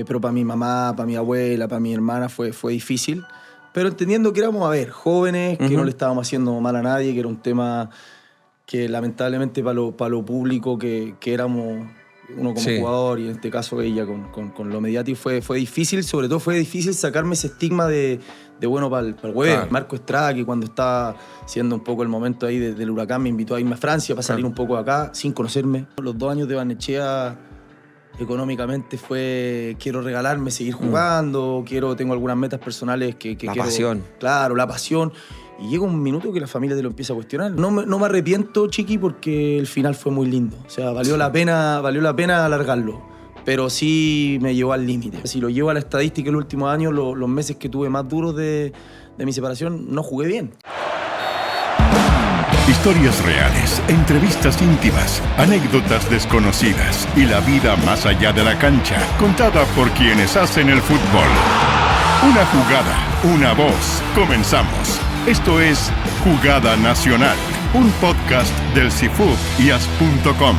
pero para mi mamá, para mi abuela, para mi hermana fue difícil. Pero entendiendo que éramos, jóvenes, que no le estábamos haciendo mal a nadie, que era un tema que lamentablemente para lo público que éramos uno como jugador y en este caso ella con lo mediático fue difícil. Sobre todo fue difícil sacarme ese estigma de bueno para el huevo. Claro. Marco Estrada, que cuando estaba siendo un poco el momento ahí del huracán, me invitó a irme a Francia para salir un poco de acá sin conocerme. Los 2 años de Barnechea económicamente fue quiero regalarme, seguir jugando, tengo algunas metas personales que quiero. La pasión. Claro, la pasión. Y llega un minuto que la familia te lo empieza a cuestionar. No me arrepiento, Chiqui, porque el final fue muy lindo. O sea, valió la pena alargarlo. Pero sí me llevó al límite. Si lo llevo a la estadística el último año, los meses que tuve más duros de mi separación, no jugué bien. Historias reales, entrevistas íntimas, anécdotas desconocidas y la vida más allá de la cancha, contada por quienes hacen el fútbol. Una jugada, una voz. Comenzamos. Esto es Jugada Nacional, un podcast del CIFUB y AS.com.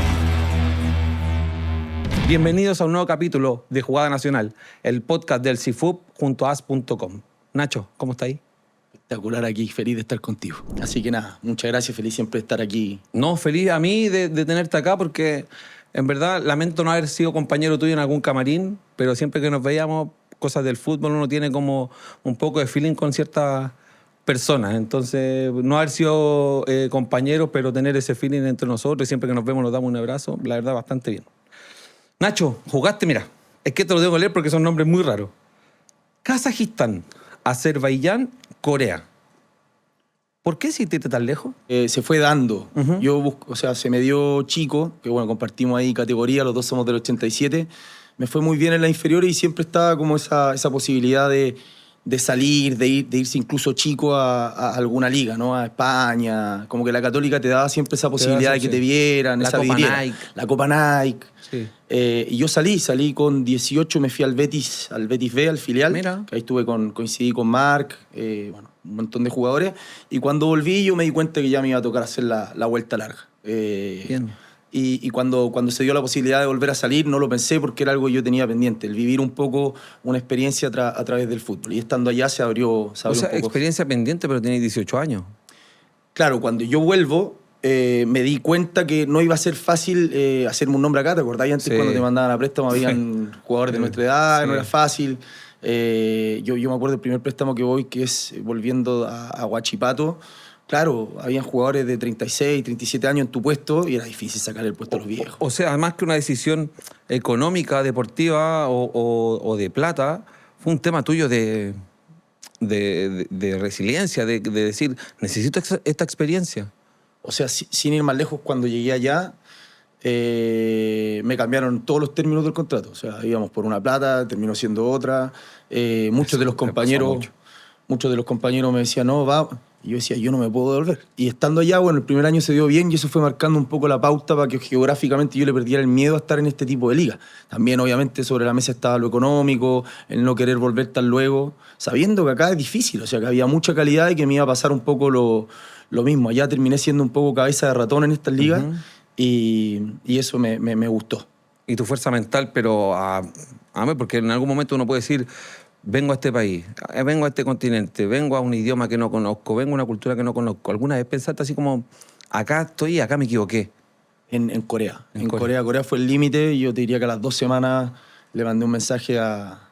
Bienvenidos a un nuevo capítulo de Jugada Nacional, el podcast del CIFUB junto a AS.com. Nacho, ¿cómo está ahí? Espectacular aquí, feliz de estar contigo. Así que nada, muchas gracias, feliz siempre de estar aquí. No, feliz a mí de tenerte acá porque en verdad lamento no haber sido compañero tuyo en algún camarín, pero siempre que nos veíamos, cosas del fútbol, uno tiene como un poco de feeling con ciertas personas. Entonces, no haber sido compañeros, pero tener ese feeling entre nosotros y siempre que nos vemos nos damos un abrazo, la verdad, bastante bien. Nacho, jugaste, mira, es que te lo tengo que leer porque son nombres muy raros. Kazajistán, Azerbaiyán, Corea. ¿Por qué hiciste tan lejos? Se fue dando. Yo se me dio chico, que bueno, compartimos ahí categoría, los dos somos del 87. Me fue muy bien en la inferior y siempre estaba como esa posibilidad de salir, de irse incluso chico a alguna liga, ¿no? A España. Como que la Católica te daba siempre esa posibilidad de que te vieran, esa vidriera. La Copa Nike. Sí. Y yo salí con 18, me fui al Betis B, al filial. Mira. Que ahí coincidí con Marc, un montón de jugadores. Y cuando volví yo me di cuenta que ya me iba a tocar hacer la vuelta larga. Bien. Y cuando se dio la posibilidad de volver a salir, no lo pensé porque era algo que yo tenía pendiente, el vivir un poco una experiencia a través del fútbol. Y estando allá se abrió un poco. Experiencia pendiente, pero tenéis 18 años. Claro, cuando yo vuelvo, me di cuenta que no iba a ser fácil hacerme un nombre acá. ¿Te acordás? Antes cuando te mandaban a préstamo habían jugadores de nuestra edad, no era fácil. Yo me acuerdo del primer préstamo que voy, que es volviendo a Huachipato. Claro, habían jugadores de 36, 37 años en tu puesto y era difícil sacar el puesto a los viejos. O sea, además que una decisión económica, deportiva o de plata, fue un tema tuyo de resiliencia, de decir, necesito esta experiencia. O sea, sin ir más lejos, cuando llegué allá, me cambiaron todos los términos del contrato. O sea, íbamos por una plata, terminó siendo otra. Muchos de los compañeros me decían, no, va. Y yo decía, yo no me puedo devolver. Y estando allá, bueno, el primer año se dio bien y eso fue marcando un poco la pauta para que geográficamente yo le perdiera el miedo a estar en este tipo de liga. También, obviamente, sobre la mesa estaba lo económico, el no querer volver tan luego, sabiendo que acá es difícil, o sea, que había mucha calidad y que me iba a pasar un poco lo mismo. Allá terminé siendo un poco cabeza de ratón en estas ligas y eso me gustó. Y tu fuerza mental, pero porque en algún momento uno puede decir, vengo a este país, vengo a este continente, vengo a un idioma que no conozco, vengo a una cultura que no conozco. ¿Alguna vez pensaste así como, acá estoy, acá me equivoqué? En Corea. En Corea fue el límite. Yo te diría que a las 2 semanas le mandé un mensaje a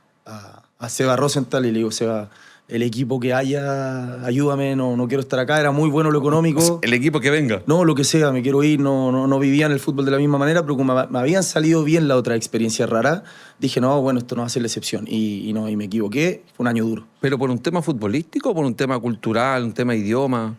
Seba Rosenthal y le digo, Seba, el equipo que haya, ayúdame, no quiero estar acá. Era muy bueno lo económico. El equipo que venga. No, lo que sea, me quiero ir. No vivía en el fútbol de la misma manera, pero como me habían salido bien la otra experiencia rara, dije, no, bueno, esto no va a ser la excepción. Y me equivoqué, fue un año duro. ¿Pero por un tema futbolístico o por un tema cultural, un tema idioma?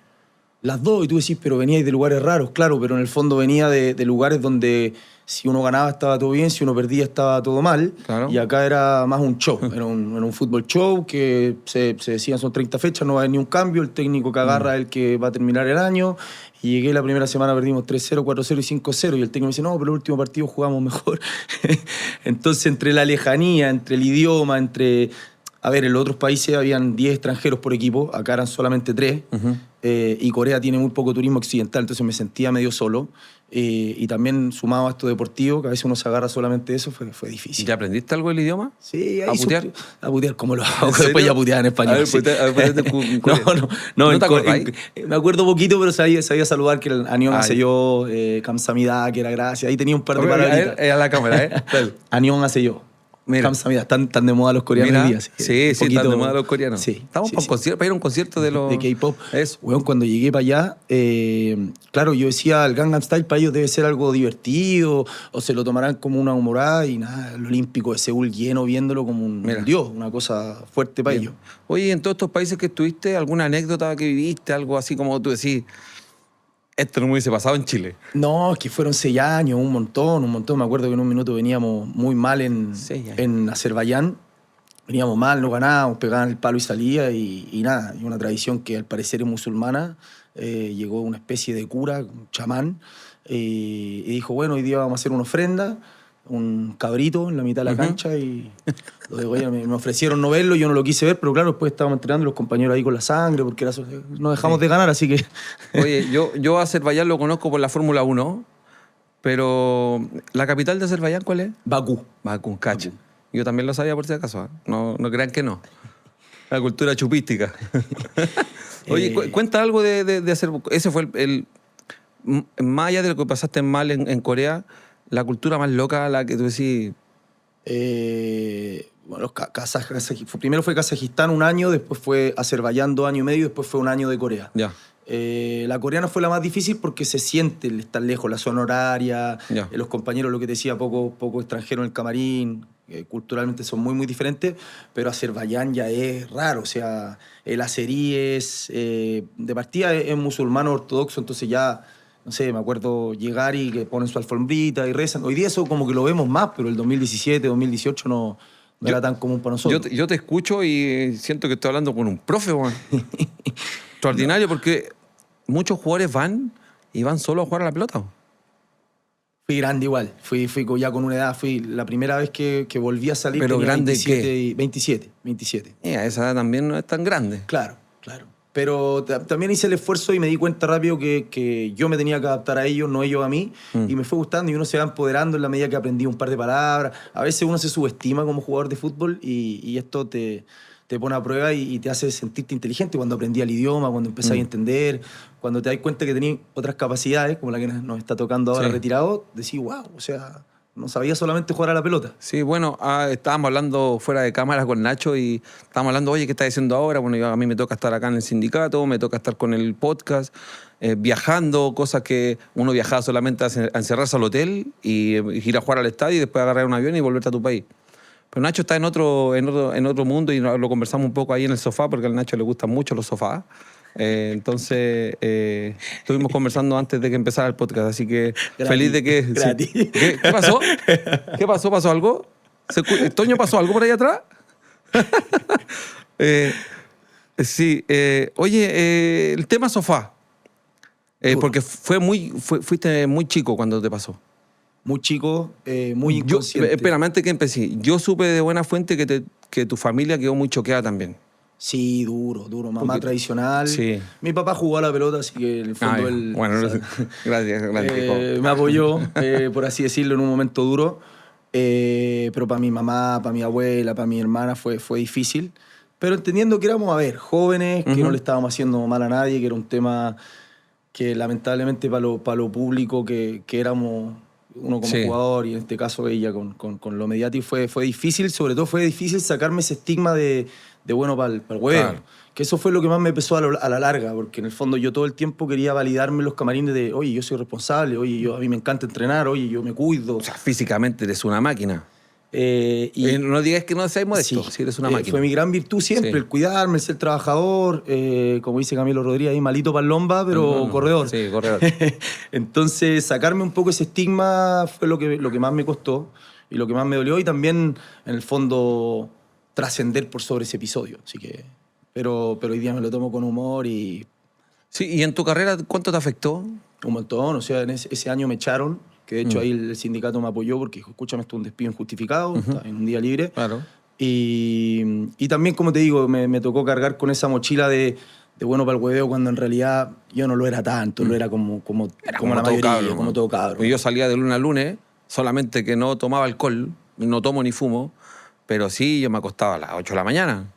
Las dos, y tú decís, pero veníais de lugares raros, claro, pero en el fondo venía de lugares donde si uno ganaba estaba todo bien, si uno perdía estaba todo mal. Claro. Y acá era más un show, era un fútbol show que se decían son 30 fechas, no va a haber ni un cambio, el técnico que agarra es el que va a terminar el año. Y llegué la primera semana, perdimos 3-0, 4-0 y 5-0, y el técnico me dice, no, pero el último partido jugamos mejor. Entonces, entre la lejanía, entre el idioma, en los otros países habían 10 extranjeros por equipo, acá eran solamente 3. y Corea tiene muy poco turismo occidental, entonces me sentía medio solo. Y también sumado a esto deportivo, que a veces uno se agarra solamente de eso, fue difícil. ¿Ya aprendiste algo del idioma? Sí, ¿A ahí putear? A putear, como lo hago. serio? Después ya puteaba en español. A ver, sí. puteate en coreano. No, ¿No te acordáis? me acuerdo poquito, pero sabía saludar que el Anión Ah, hace yo, Kamsamida, que era gracias. Ahí tenía un par de A ver, palabritas. a la cámara, ¿eh? Dale. Anión hace yo. Mira. Kamsamida, están de moda los coreanos Mira, hoy día. Así que sí, un sí, poquito- están de moda los coreanos. Sí, Estamos sí, para, sí. para ir a un concierto de los... De K-pop. Eso. Weón, cuando llegué para allá, claro, yo decía, el Gangnam Style para ellos debe ser algo divertido, o se lo tomarán como una humorada, y nada, el Olímpico de Seúl lleno viéndolo como un Mira. dios, una cosa fuerte para ellos. Oye, en todos estos países que estuviste, ¿alguna anécdota que viviste? Algo así como tú decís, esto no me hubiese pasado en Chile. No, es que fueron 6 años, un montón. Me acuerdo que en un minuto veníamos muy mal 6 años. en Azerbaiyán. Veníamos mal, no ganábamos, pegaban el palo y salía y nada. Y una tradición que al parecer es musulmana. Llegó una especie de cura, un chamán, y dijo, bueno, hoy día vamos a hacer una ofrenda, un cabrito en la mitad de la cancha y lo digo, oye, me ofrecieron no verlo, yo no lo quise ver, pero claro, después estábamos entrenando los compañeros ahí con la sangre porque no dejamos de ganar, así que... Oye, yo a Azerbaiyán lo conozco por la Fórmula 1, pero ¿la capital de Azerbaiyán cuál es? Bakú. Bakú, cacha. Yo también lo sabía por si acaso, ¿eh? No crean que no. La cultura chupística. Oye, cuenta algo de hacer... Ese fue más allá de lo que pasaste mal en Corea, la cultura más loca, la que tú decís... Bueno, primero fue Kazajistán 1 año, después fue Azerbaiyán 2 años y medio, después fue 1 año de Corea. Ya. La coreana fue la más difícil porque se siente el estar lejos, la zona horaria, Ya. los compañeros, lo que te decía, poco extranjero en el camarín, culturalmente son muy diferentes, pero Azerbaiyán ya es raro, o sea, el azerí es, de partida es musulmano ortodoxo, entonces ya, no sé, me acuerdo llegar y que ponen su alfombrita y rezan. Hoy día eso como que lo vemos más, pero el 2017, 2018 no era tan común para nosotros. Yo te escucho y siento que estoy hablando con un profe, weón. Extraordinario, porque muchos jugadores van solo a jugar a la pelota. Fui grande igual, fui ya con una edad, fui la primera vez que volví a salir. ¿Pero tenía grande 27 qué? 27. A esa edad también no es tan grande. Claro. Pero también hice el esfuerzo y me di cuenta rápido que yo me tenía que adaptar a ellos, no ellos a mí, y me fue gustando y uno se va empoderando en la medida que aprendí un par de palabras. A veces uno se subestima como jugador de fútbol y esto te pone a prueba y te hace sentirte inteligente cuando aprendí el idioma, cuando empecé a entender, cuando te das cuenta que tenías otras capacidades, como la que nos está tocando ahora Sí. retirado, decís, wow, o sea, no sabía solamente jugar a la pelota. Sí, bueno, estábamos hablando fuera de cámara con Nacho y estábamos hablando, oye, ¿qué estás haciendo ahora? Bueno, a mí me toca estar acá en el sindicato, me toca estar con el podcast, viajando, cosas que uno viajaba solamente a encerrarse al hotel y ir a jugar al estadio y después agarrar un avión y volverte a tu país. Pero Nacho está en otro mundo y lo conversamos un poco ahí en el sofá porque al Nacho le gustan mucho los sofás. Entonces, estuvimos conversando antes de que empezara el podcast, así que Gratis, feliz de que... gratis. Sí. ¿Qué pasó? ¿Qué pasó? ¿Pasó algo? ¿Toño pasó algo por ahí atrás? Sí. Oye, el tema sofá. Porque fuiste muy chico cuando te pasó. Muy chico, muy inconsciente. Espérame, antes que empecé. Yo supe de buena fuente que tu familia quedó muy choqueada también. Sí, duro. Mamá Porque- tradicional. Sí. Mi papá jugó a la pelota, así que en el fondo él... Bueno, o sea, gracias. me apoyó, por así decirlo, en un momento duro. Pero para mi mamá, para mi abuela, para mi hermana fue difícil. Pero entendiendo que éramos, jóvenes, que no le estábamos haciendo mal a nadie, que era un tema que lamentablemente para lo público que éramos uno como Sí. jugador y en este caso ella con lo mediático fue difícil. Sobre todo fue difícil sacarme ese estigma de bueno para el huevo. Claro. Que eso fue lo que más me pesó a la larga, porque en el fondo yo todo el tiempo quería validarme en los camarines de, oye, yo soy responsable, oye, a mí me encanta entrenar, oye, yo me cuido. O sea, físicamente eres una máquina. Y No digas que no seas modesto, sí, si eres una máquina. fue mi gran virtud siempre, Sí. el cuidarme, el ser trabajador, como dice Camilo Rodríguez, ahí malito para lomba, pero No. corredor. Sí, corredor. Entonces, sacarme un poco ese estigma fue lo que más me costó y lo que más me dolió, y también, en el fondo, trascender por sobre ese episodio. Así que, pero hoy día me lo tomo con humor y Sí, ¿y en tu carrera cuánto te afectó? un montón. O sea, en ese año me echaron, que de hecho ahí el sindicato me apoyó porque dijo, escúchame, esto es un despido injustificado, está en un día libre. Claro. Y también, como te digo, me tocó cargar con esa mochila de bueno para el hueveo cuando en realidad yo no lo era tanto, lo era como la mayoría, cabro, como todo cabro. Yo salía de lunes a lunes, solamente que no tomaba alcohol, no tomo ni fumo, pero sí yo me acostaba a las 8 de la mañana.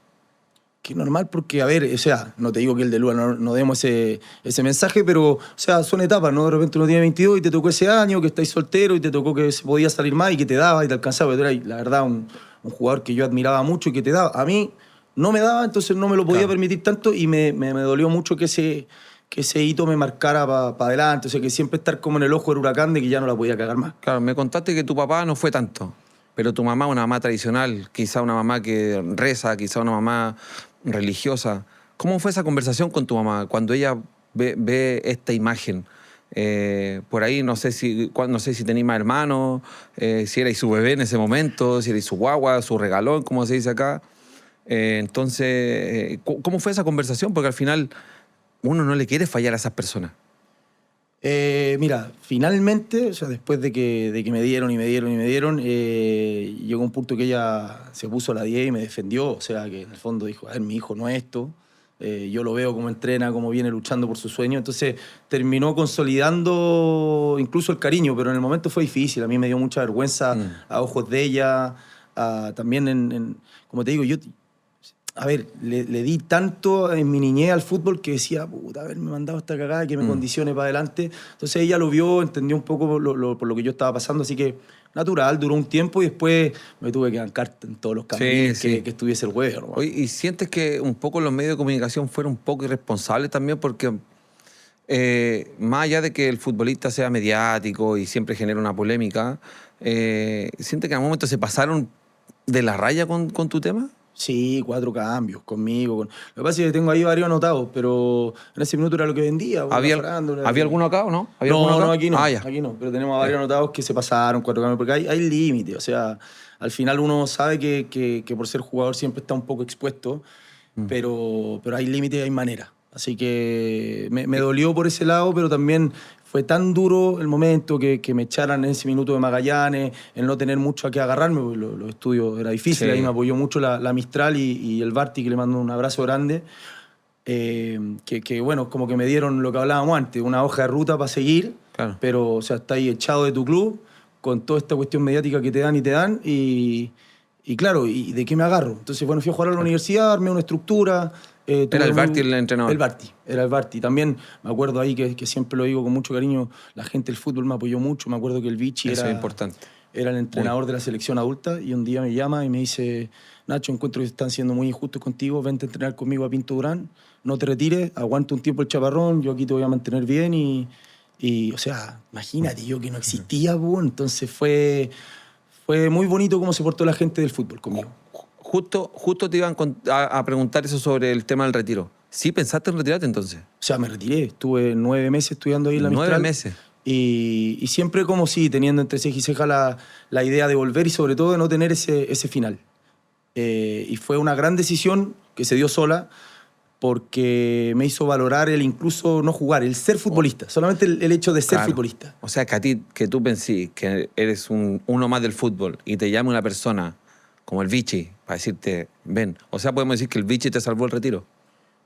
Que normal porque, a ver, o sea, no te digo que el de Lua no demos ese mensaje, pero, o sea, son etapas, ¿no? De repente uno tiene 22 y te tocó ese año, que estáis soltero y te tocó que se podía salir más y que te daba y te alcanzaba. Pero tú eras, la verdad, un jugador que yo admiraba mucho y que te daba. A mí no me daba, entonces no me lo podía permitir tanto y me dolió mucho que ese hito me marcara para adelante. O sea, que siempre estar como en el ojo del huracán de que ya no la podía cagar más. Claro, me contaste que tu papá no fue tanto, pero tu mamá, una mamá tradicional, quizá una mamá que reza, quizá una mamá religiosa. ¿Cómo fue esa conversación con tu mamá cuando ella ve esta imagen? Por ahí no sé si tenéis más hermanos, si erais su bebé en ese momento, si erais su guagua, su regalón, como se dice acá. Entonces, ¿cómo fue esa conversación? Porque al final uno no le quiere fallar a esas personas. Mira, finalmente, o sea, después de que me dieron, llegó un punto que ella se puso a la 10 y me defendió, o sea, que en el fondo dijo, a ver, mi hijo no es esto, yo lo veo cómo entrena, cómo viene luchando por su sueño, entonces terminó consolidando incluso el cariño, pero en el momento fue difícil, a mí me dio mucha vergüenza a ojos de ella, también, como te digo, a ver, le di tanto en mi niñez al fútbol que decía, puta, haberme mandado esta cagada que me condicione para adelante. Entonces ella lo vio, entendió un poco por lo que yo estaba pasando, así que natural, duró un tiempo y después me tuve que bancar en todos los caminos que estuviese el huevo. ¿No? Oye, ¿y sientes que un poco los medios de comunicación fueron un poco irresponsables también? Porque más allá de que el futbolista sea mediático y siempre genera una polémica, ¿sientes que en algún momento se pasaron de la raya con tu tema? Sí, 4 cambios conmigo. Lo que pasa es que tengo ahí varios anotados, pero en ese minuto era lo que vendía. ¿Había alguno acá o no? No, aquí no. Ah, ya. Aquí no, pero tenemos varios anotados que se pasaron 4 cambios, porque hay límites. O sea, al final uno sabe que por ser jugador siempre está un poco expuesto, pero hay límites y hay maneras. Así que me dolió por ese lado, pero también fue tan duro el momento que me echaran en ese minuto de Magallanes, el no tener mucho a qué agarrarme, porque los estudios era difícil, ahí me apoyó mucho la Mistral y el Barty, que le mando un abrazo grande, que bueno, como que me dieron lo que hablábamos antes, una hoja de ruta para seguir, pero o sea, estás ahí echado de tu club, con toda esta cuestión mediática que te dan, y claro, ¿y de qué me agarro? Entonces, bueno, fui a jugar a la universidad, armé una estructura. ¿Era el Barty el entrenador? Era el Barty. También me acuerdo ahí que siempre lo digo con mucho cariño, la gente del fútbol me apoyó mucho. Me acuerdo que el Vichy Eso es importante. Era el entrenador de la selección adulta y un día me llama y me dice, Nacho, encuentro que están siendo muy injustos contigo, vente a entrenar conmigo a Pinto Durán, no te retires, aguanta un tiempo el chaparrón, yo aquí te voy a mantener bien y o sea, imagínate, yo que no existía, entonces fue muy bonito cómo se portó la gente del fútbol conmigo. Justo te iban a preguntar eso sobre el tema del retiro. ¿Sí pensaste en retirarte entonces? O sea, me retiré. Estuve 9 meses estudiando ahí en la Mistral. 9 meses. Y siempre como sí, teniendo entre ceja y ceja la idea de volver y sobre todo de no tener ese final. Y fue una gran decisión que se dio sola porque me hizo valorar el incluso no jugar, el ser futbolista. Solamente el hecho de ser futbolista. O sea, que tú pensís que eres uno más del fútbol y te llame una persona como el Vichy, para decirte, ven. O sea, podemos decir que el Vichy te salvó el retiro.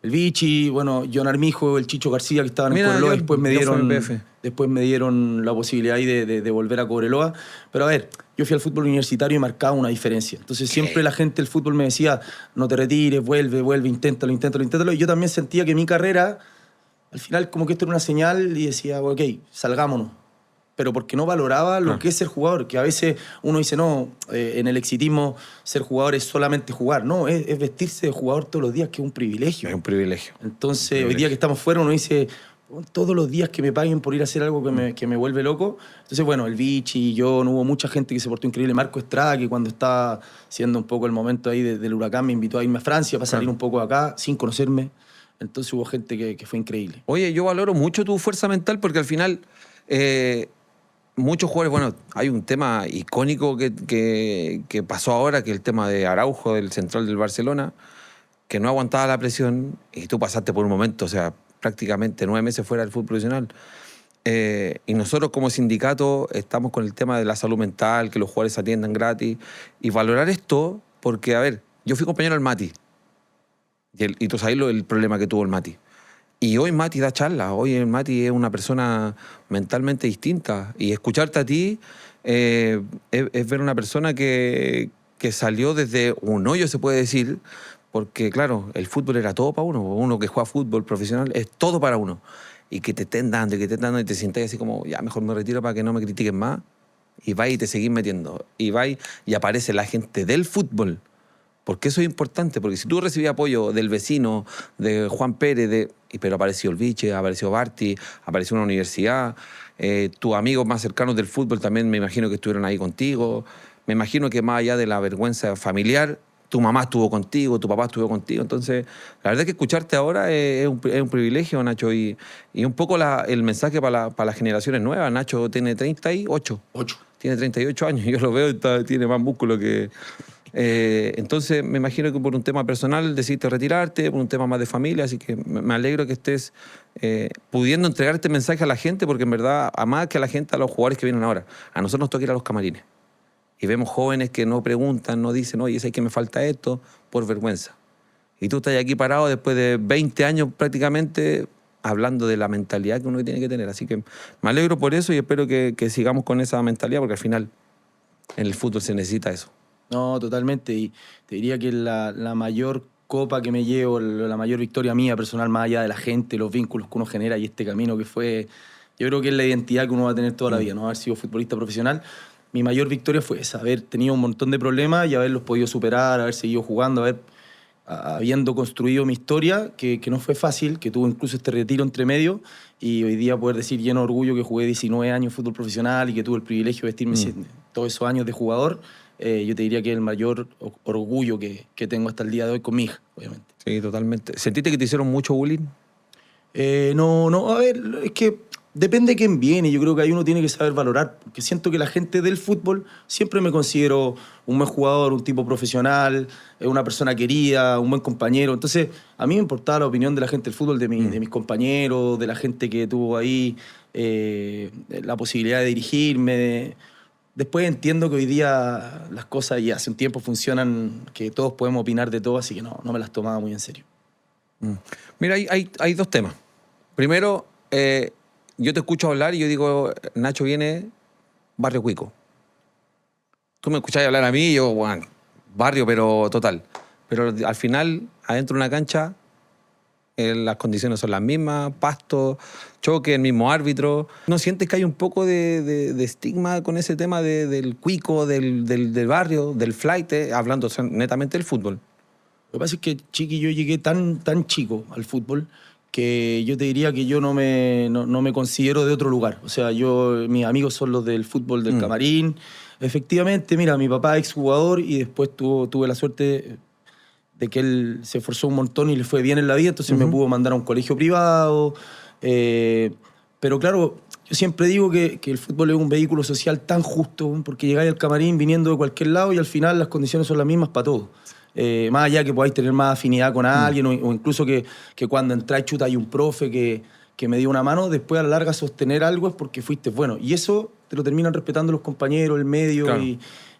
El Vichy, bueno, John Armijo, el Chicho García, que estaban en Cobreloa, después me dieron la posibilidad ahí de volver a Cobreloa. Pero a ver, yo fui al fútbol universitario y marcaba una diferencia. Entonces siempre la gente del fútbol me decía, no te retires, vuelve, inténtalo. Y yo también sentía que mi carrera, al final como que esto era una señal y decía, ok, salgámonos. Pero porque no valoraba lo que es ser jugador, que a veces uno dice, no, en el exitismo ser jugador es solamente jugar. No, es vestirse de jugador todos los días, que es un privilegio. Es un privilegio. Entonces, hoy día que estamos fuera, uno dice, todos los días que me paguen por ir a hacer algo que me vuelve loco. Entonces, bueno, el Vichy, yo, no hubo mucha gente que se portó increíble. Marco Estrada, que cuando estaba siendo un poco el momento ahí del huracán, me invitó a irme a Francia para salir un poco de acá, sin conocerme. Entonces hubo gente que fue increíble. Oye, yo valoro mucho tu fuerza mental porque al final... muchos jugadores, bueno, hay un tema icónico que pasó ahora, que es el tema de Araujo, del central del Barcelona, que no aguantaba la presión y tú pasaste por un momento, o sea, prácticamente 9 meses fuera del fútbol profesional. Y nosotros como sindicato estamos con el tema de la salud mental, que los jugadores se atiendan gratis, y valorar esto porque, a ver, yo fui compañero del Mati, y tú sabes el problema que tuvo el Mati. Y hoy Mati da charla, hoy el Mati es una persona mentalmente distinta. Y escucharte a ti es ver una persona que salió desde un hoyo, se puede decir, porque claro, el fútbol era todo para uno que juega fútbol profesional es todo para uno. Y que te estén dando, y que te estén dando, y te sientas así como, ya mejor me retiro para que no me critiquen más. Y vais y te seguís metiendo. Y vais y aparece la gente del fútbol. Porque eso es importante, porque si tú recibías apoyo del vecino, de Juan Pérez, pero apareció el Biche, apareció Barty, apareció una universidad, tus amigos más cercanos del fútbol también me imagino que estuvieron ahí contigo, me imagino que más allá de la vergüenza familiar, tu mamá estuvo contigo, tu papá estuvo contigo, entonces la verdad es que escucharte ahora es un privilegio, Nacho, y un poco el mensaje para las generaciones nuevas. Nacho tiene 38, 8. tiene 38 años, yo lo veo, tiene más músculo que... entonces me imagino que por un tema personal decidiste retirarte, por un tema más de familia, así que me alegro que estés pudiendo entregar este mensaje a la gente, porque en verdad, a más que a la gente, a los jugadores que vienen ahora, a nosotros nos toca ir a los camarines y vemos jóvenes que no preguntan, no dicen, oye, sé que me falta esto, por vergüenza. Y tú estás aquí parado después de 20 años prácticamente hablando de la mentalidad que uno tiene que tener, así que me alegro por eso y espero que sigamos con esa mentalidad, porque al final en el fútbol se necesita eso. No, totalmente. Y te diría que la mayor copa que me llevo, la mayor victoria mía personal, más allá de la gente, los vínculos que uno genera y este camino que fue, yo creo que es la identidad que uno va a tener toda la vida, ¿no? Haber sido futbolista profesional. Mi mayor victoria fue esa, haber tenido un montón de problemas y haberlos podido superar, haber seguido jugando, habiendo construido mi historia, que no fue fácil, que tuvo incluso este retiro entre medio, y hoy día poder decir lleno de orgullo que jugué 19 años fútbol profesional y que tuve el privilegio de vestirme todos esos años de jugador. Yo te diría que es el mayor orgullo que tengo hasta el día de hoy con mi hija, obviamente. Sí, totalmente. ¿Sentiste que te hicieron mucho bullying? No, a ver, es que depende de quién viene. Yo creo que ahí uno tiene que saber valorar, porque siento que la gente del fútbol siempre me considero un buen jugador, un tipo profesional, una persona querida, un buen compañero. Entonces, a mí me importaba la opinión de la gente del fútbol, de mis compañeros, de la gente que tuvo ahí la posibilidad de dirigirme. Después entiendo que hoy día las cosas ya hace un tiempo funcionan, que todos podemos opinar de todo, así que no me las tomaba muy en serio. Mira, hay dos temas. Primero, yo te escucho hablar y yo digo, Nacho viene barrio cuico. Tú me escuchás hablar a mí y yo, bueno, barrio, pero total. Pero al final, adentro de una cancha, las condiciones son las mismas, pasto, choque, el mismo árbitro. ¿No sientes que hay un poco de estigma con ese tema del cuico, del barrio, del flight, hablando netamente del fútbol? Lo que pasa es que, Chiqui, yo llegué tan chico al fútbol que yo te diría que yo no me considero de otro lugar. O sea, mis amigos son los del fútbol del camarín. Efectivamente, mira, mi papá es exjugador y después tuve la suerte de que él se esforzó un montón y le fue bien en la vida, entonces me pudo mandar a un colegio privado. Pero claro, yo siempre digo que el fútbol es un vehículo social tan justo, porque llegáis al camarín viniendo de cualquier lado y al final las condiciones son las mismas para todos. Más allá que podáis tener más afinidad con alguien o incluso que cuando entráis, chuta, hay un profe que me dio una mano, después a la larga sostener algo es porque fuiste bueno. Y eso te lo terminan respetando los compañeros, el medio. Claro.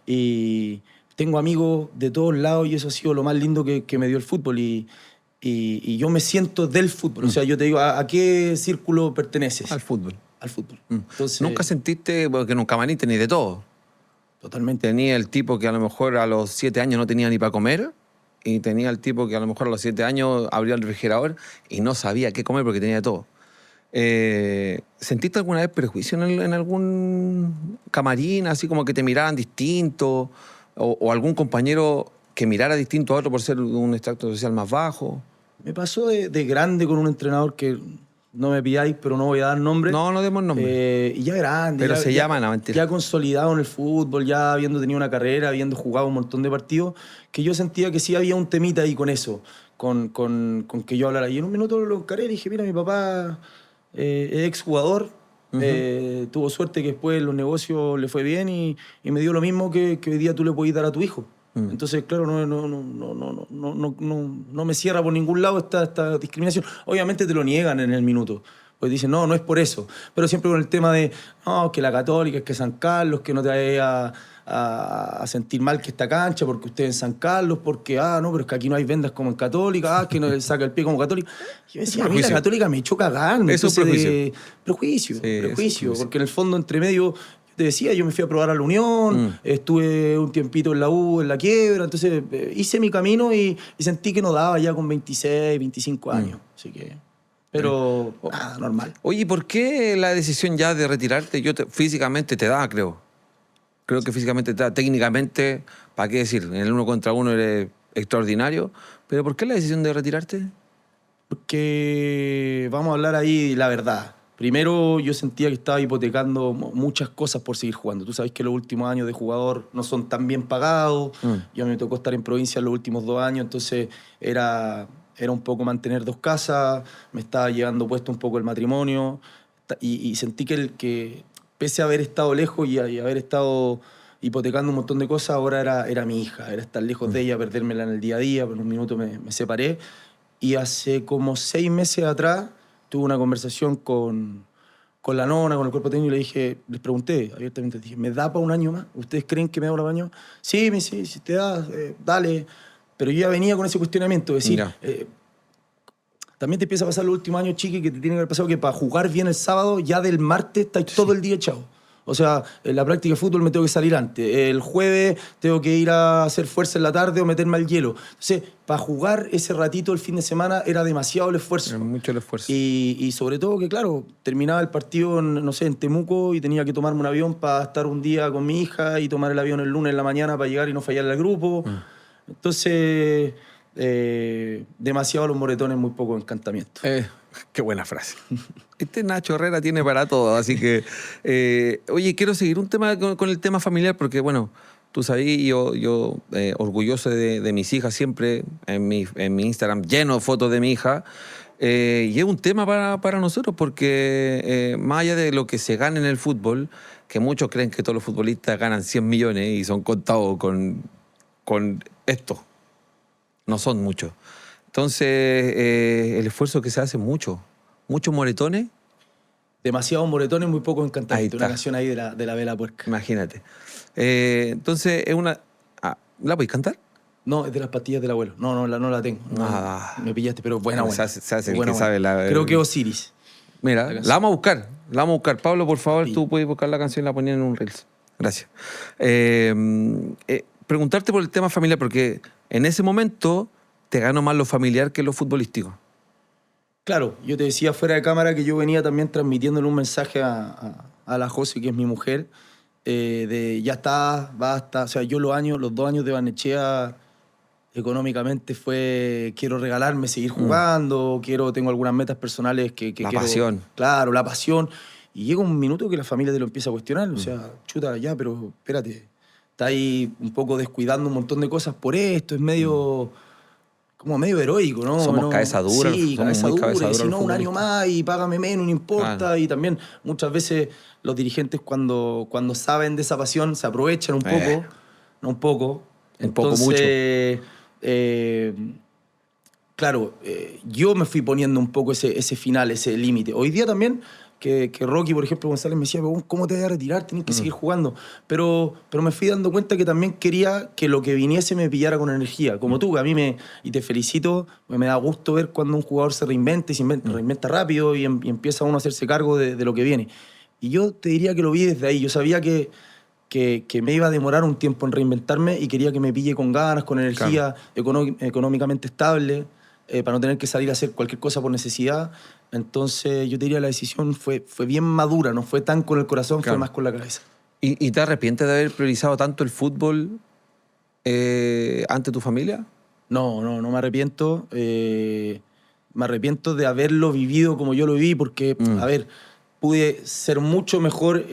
Y tengo amigos de todos lados y eso ha sido lo más lindo que me dio el fútbol. Y yo me siento del fútbol. O sea, yo te digo, ¿a qué círculo perteneces? Al fútbol. Al fútbol. Entonces, ¿nunca sentiste, porque en un camarín tenés de todo? Totalmente. Tenía el tipo que a lo mejor a los 7 años no tenía ni para comer, y tenía el tipo que a lo mejor a los 7 años abría el refrigerador y no sabía qué comer porque tenía de todo. ¿Sentiste alguna vez prejuicio en algún camarín, así como que te miraran distinto, o algún compañero que mirara distinto a otro por ser un extracto social más bajo? Me pasó de grande con un entrenador que no me pilláis, pero no voy a dar nombre. No demos nombre. Y ya grande. Pero ya, se llama, no, mentira. Ya consolidado en el fútbol, ya habiendo tenido una carrera, habiendo jugado un montón de partidos, que yo sentía que sí había un temita ahí con eso, con que yo hablara. Y en un minuto lo encaré y dije, mira, mi papá es exjugador, tuvo suerte que después en los negocios le fue bien y me dio lo mismo que hoy día tú le podés dar a tu hijo. Entonces, claro, no me cierra por ningún lado esta discriminación. Obviamente te lo niegan en el minuto. Pues dicen, no es por eso. Pero siempre con el tema de, no, que la Católica, es que San Carlos, que no te vaya a sentir mal que esta cancha, porque usted en San Carlos, porque, no, pero es que aquí no hay vendas como en Católica, que no le saca el pie como Católica. Yo decía, a mí la Católica me echó cagando. Eso es prejuicio. Prejuicio, porque en el fondo, entre medio, te decía, yo me fui a probar a la Unión, estuve un tiempito en la U, en la quiebra, entonces hice mi camino y sentí que no daba ya con 26, 25 años. Así que... Pero nada, normal. Oye, ¿y por qué la decisión ya de retirarte? Físicamente te da, creo. Creo que físicamente te da. Técnicamente, ¿para qué decir? En el 1 contra 1 eres extraordinario. ¿Pero por qué la decisión de retirarte? Porque vamos a hablar ahí la verdad. Primero, yo sentía que estaba hipotecando muchas cosas por seguir jugando. Tú sabes que los últimos años de jugador no son tan bien pagados. Yo me tocó estar en provincia los últimos 2 años, entonces era un poco mantener 2 casas, me estaba llevando puesto un poco el matrimonio y sentí que pese a haber estado lejos y haber estado hipotecando un montón de cosas, ahora era mi hija, era estar lejos de ella, perdérmela en el día a día, por un minuto me separé. Y hace como 6 meses atrás tuve una conversación con la nona, con el cuerpo técnico, y les pregunté abiertamente, dije, ¿me da para un año más? ¿Ustedes creen que me da para un año? Sí, me dice, si te da, dale. Pero yo ya venía con ese cuestionamiento, es decir, también te empieza a pasar los últimos años, Chiqui, que te tiene que haber pasado que para jugar bien el sábado, ya del martes estáis todo el día echado. O sea, en la práctica de fútbol me tengo que salir antes. El jueves tengo que ir a hacer fuerza en la tarde o meterme al hielo. Entonces, para jugar ese ratito el fin de semana era demasiado el esfuerzo. Era mucho el esfuerzo. Y sobre todo que, claro, terminaba el partido, no sé, en Temuco y tenía que tomarme un avión para estar un día con mi hija y tomar el avión el lunes en la mañana para llegar y no fallarle al grupo. Entonces, demasiado los moretones, muy poco encantamiento. Qué buena frase. Este Nacho Herrera tiene para todo, así que... oye, quiero seguir un tema con el tema familiar, porque, bueno, tú sabes, yo orgulloso de mis hijas siempre, en mi Instagram lleno de fotos de mi hija, y es un tema para nosotros, porque más allá de lo que se gana en el fútbol, que muchos creen que todos los futbolistas ganan 100 millones y son contados con esto. No son muchos. Entonces, el esfuerzo que se hace muchos moretones. Demasiados moretones, muy poco encantamiento. Ahí está. Una canción ahí de la Vela Puerca. Imagínate. Entonces, es una... ¿La podéis cantar? No, es de las pastillas del abuelo. No la tengo. No, me pillaste, pero buena. Se hace el buena, que sabe la... Creo que es Osiris. Mira, la vamos a buscar. La vamos a buscar. Pablo, por favor, tú puedes buscar la canción y la poner en un Reels. Gracias. Preguntarte por el tema familiar, porque en ese momento te ganó más lo familiar que lo futbolístico. Claro, yo te decía fuera de cámara que yo venía también transmitiéndole un mensaje a la José, que es mi mujer, de ya está, basta. O sea, yo los 2 años de Barnechea económicamente fue, quiero regalarme, seguir jugando, tengo algunas metas personales que la quiero... pasión. Claro, la pasión. Y llega un minuto que la familia te lo empieza a cuestionar. O sea, chuta, ya, pero espérate, está ahí un poco descuidando un montón de cosas por esto, es medio... como medio heroico, ¿no? Somos cabeza dura. Sí, somos cabeza muy dura. cabeza Y si dura no, un año más y págame menos, no importa. Claro. Y también muchas veces los dirigentes cuando saben de esa pasión se aprovechan un poco. No un poco. Entonces, mucho. Claro, yo me fui poniendo un poco ese final, ese límite. Hoy día también... Que Rocky, por ejemplo, González me decía, ¿cómo te vas a retirar? Tienes que seguir jugando. Pero me fui dando cuenta que también quería que lo que viniese me pillara con energía. Como tú, que a mí y te felicito, me da gusto ver cuando un jugador se reinventa y se reinventa rápido y empieza uno a hacerse cargo de lo que viene. Y yo te diría que lo vi desde ahí. Yo sabía que me iba a demorar un tiempo en reinventarme y quería que me pille con ganas, con energía, económicamente estable, para no tener que salir a hacer cualquier cosa por necesidad. Entonces yo te diría la decisión fue bien madura, no fue tan con el corazón, fue más con la cabeza. ¿Y te arrepientes de haber priorizado tanto el fútbol ante tu familia? No me arrepiento. Me arrepiento de haberlo vivido como yo lo viví, porque, a ver, pude ser mucho mejor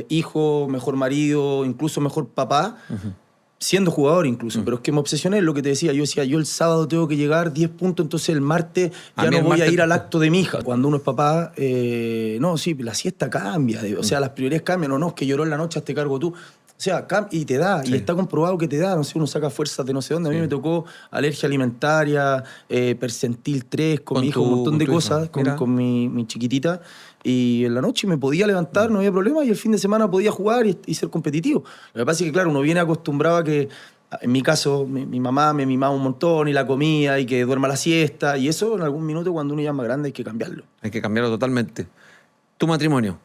hijo, mejor marido, incluso mejor papá, siendo jugador incluso, pero es que me obsesioné en lo que te decía. Yo decía, yo el sábado tengo que llegar 10 puntos, entonces el martes ya no voy a ir al acto de mi hija. Cuando uno es papá, no, sí, la siesta cambia, o sea, las prioridades cambian, o no, es que lloró en la noche, hazte cargo tú. O sea, y te da, y está comprobado que te da, no sé, uno saca fuerzas de no sé dónde. A mí me tocó alergia alimentaria, percentil 3 con mi hijo, un montón de cosas, con mi chiquitita. Y en la noche me podía levantar, no había problema, y el fin de semana podía jugar y ser competitivo. Lo que pasa es que, claro, uno viene acostumbrado a que, en mi caso, mi mamá me mimaba un montón y la comía y que duerma la siesta. Y eso en algún minuto, cuando uno ya es más grande, hay que cambiarlo. Hay que cambiarlo totalmente. Tu matrimonio,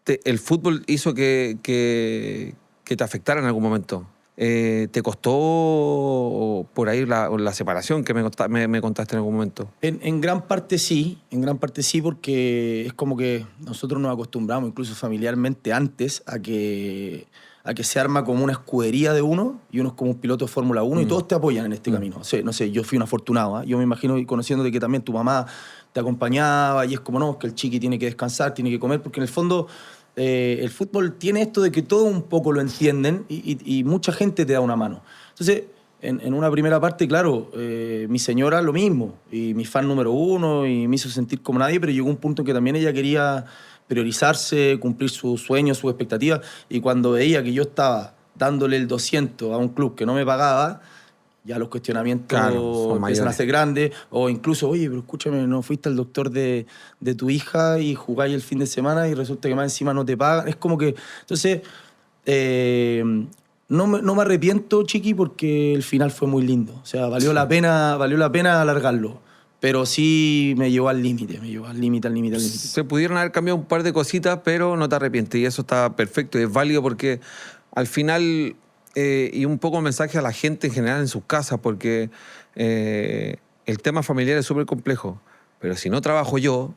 ¿el fútbol hizo que te afectara en algún momento? ¿Te costó por ahí la separación que me contaste en algún momento? En gran parte sí, porque es como que nosotros nos acostumbramos, incluso familiarmente antes, a que se arma como una escudería de uno y uno es como un piloto de Fórmula 1 y todos te apoyan en este camino. O sea, no sé, yo fui un afortunado, ¿eh? Yo me imagino, conociéndote, que también tu mamá te acompañaba y es como, no, es que el chiqui tiene que descansar, tiene que comer, porque en el fondo el fútbol tiene esto de que todo un poco lo entienden y mucha gente te da una mano. Entonces, en una primera parte, claro, mi señora lo mismo, y mi fan número 1, y me hizo sentir como nadie, pero llegó un punto en que también ella quería priorizarse, cumplir sus sueños, sus expectativas, y cuando veía que yo estaba dándole el 200 a un club que no me pagaba, ya los cuestionamientos empiezan a ser grandes, o incluso, oye, pero escúchame, no fuiste al doctor de tu hija y jugáis el fin de semana y resulta que más encima no te pagan. Es como que, entonces, no me arrepiento, chiqui, porque el final fue muy lindo. O sea, valió la pena alargarlo. Pero sí me llevó al límite, al límite. Se pudieron haber cambiado un par de cositas, pero no te arrepientes. Y eso está perfecto y es válido porque al final, y un poco mensaje a la gente en general en sus casas, porque el tema familiar es súper complejo. Pero si no trabajo yo,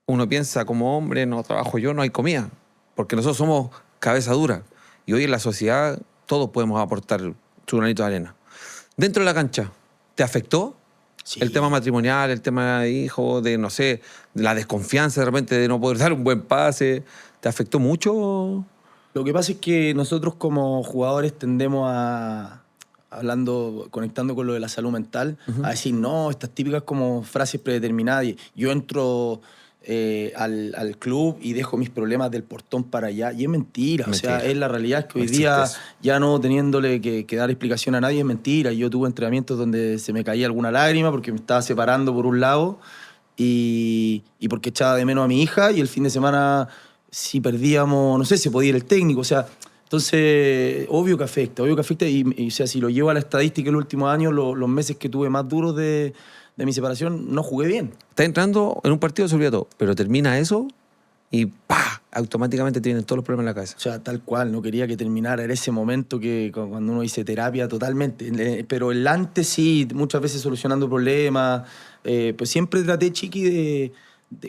uno piensa como hombre, no trabajo yo, no hay comida. Porque nosotros somos cabeza dura. Y hoy en la sociedad todos podemos aportar su granito de arena. Dentro de la cancha, ¿te afectó? Sí. El tema matrimonial, el tema de hijos, de, no sé, de la desconfianza de repente de no poder dar un buen pase, ¿te afectó mucho? Lo que pasa es que nosotros como jugadores tendemos a, conectando con lo de la salud mental, a decir, no, estas típicas como frases predeterminadas. Yo entro al club y dejo mis problemas del portón para allá. Y es mentira. O sea, es la realidad, es que hoy día, ya no teniéndole que dar explicación a nadie, es mentira. Yo tuve entrenamientos donde se me caía alguna lágrima porque me estaba separando por un lado y porque echaba de menos a mi hija, y el fin de semana, si perdíamos, no sé, se podía ir el técnico. O sea, entonces, obvio que afecta. Y o sea, si lo llevo a la estadística, el último año, los meses que tuve más duros de mi separación, no jugué bien. Estás entrando en un partido, se olvida todo, pero termina eso y ¡pah! Automáticamente te vienen todos los problemas en la cabeza. O sea, tal cual, no quería que terminara. Era ese momento que cuando uno dice terapia, totalmente. Pero el antes sí, muchas veces solucionando problemas. Pues siempre traté, chiqui,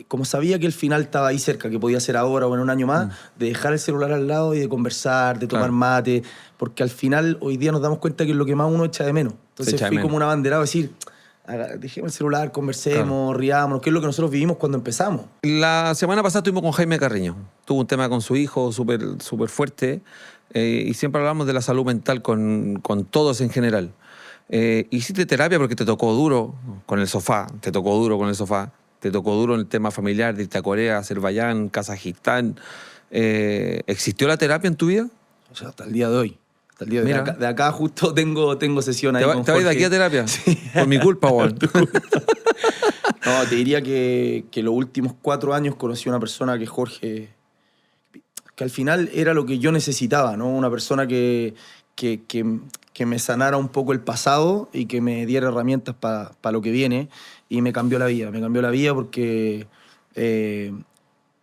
como sabía que el final estaba ahí cerca, que podía ser ahora o en un año más, de dejar el celular al lado y de conversar, de tomar mate, porque al final hoy día nos damos cuenta que es lo que más uno echa de menos. Entonces fui como un abanderado a decir, dejemos el celular, conversemos, riámonos, que es lo que nosotros vivimos cuando empezamos. La semana pasada estuvimos con Jaime Carreño. Tuvo un tema con su hijo súper fuerte, y siempre hablamos de la salud mental con todos en general. Hiciste terapia porque te tocó duro con el sofá, te tocó duro en el tema familiar, de irte a Corea, Azerbaiyán, Kazajistán. ¿Existió la terapia en tu vida? O sea, hasta el día de hoy. De acá justo tengo sesión ahí con Jorge. ¿Te vas de aquí a terapia? Sí. Por mi culpa, Juan. No, te diría que los últimos 4 años conocí a una persona, que Jorge, que al final era lo que yo necesitaba, ¿no? Una persona que me sanara un poco el pasado y que me diera herramientas para lo que viene, y me cambió la vida. Me cambió la vida porque